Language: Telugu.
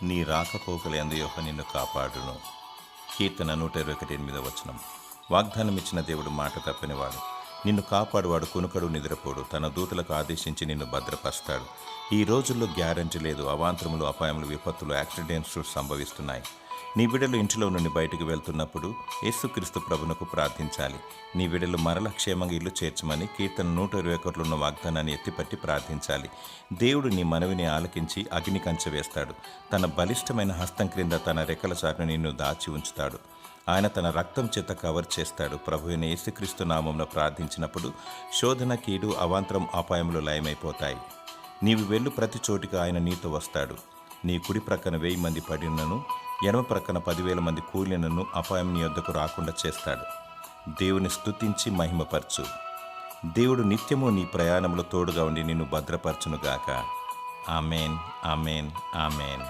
నీ రాకపోకలందు యెహోవా నిన్ను కాపాడును. కీర్తన 121:8. వాగ్దానమిచ్చిన దేవుడు మాట తప్పనివాడు. నిన్ను కాపాడువాడు కునుకడు నిద్రపోడు. తన దూతలకు ఆదేశించి నిన్ను భద్రపరుస్తాడు. ఈ రోజుల్లో గ్యారంటీ లేదు. అవాంతరములు, అపాయములు, విపత్తులు, యాక్సిడెంట్స్ సంభవిస్తున్నాయి. నీ బిడ్డలు ఇంటిలో నుండి బయటకు వెళ్తున్నప్పుడు యేసుక్రీస్తు ప్రభునకు ప్రార్థించాలి. నీ బిడ్డలు మరల క్షేమంగా ఇల్లు చేర్చమని కీర్తన 121 ఉన్న వాగ్దానాన్ని ఎత్తిపట్టి ప్రార్థించాలి. దేవుడు నీ మనవిని ఆలకించి అగ్ని కంచె వేస్తాడు. తన బలిష్టమైన హస్తం క్రింద తన రెక్కల చాటును నిన్ను దాచి ఉంచుతాడు. ఆయన తన రక్తం చేత కవర్ చేస్తాడు. ప్రభువైన యేసుక్రీస్తు నామమున ప్రార్థించినప్పుడు శోధన, కీడు, అవాంతరం, అపాయములు లయమైపోతాయి. నీవు వెళ్ళు ప్రతి చోటికి ఆయన నీతో వస్తాడు. నీ కుడి ప్రక్కన 1000 మంది పడినను, ఎడమ ప్రక్కన 10,000 మంది కూలినను అపాయం నీ యొద్దకు రాకుండా చేస్తాడు. దేవుని స్తుతించి మహిమపరచు. దేవుడు నిత్యము నీ ప్రయాణంలో తోడుగా ఉండి నిన్ను భద్రపరచునుగాక. Amen, amen, amen.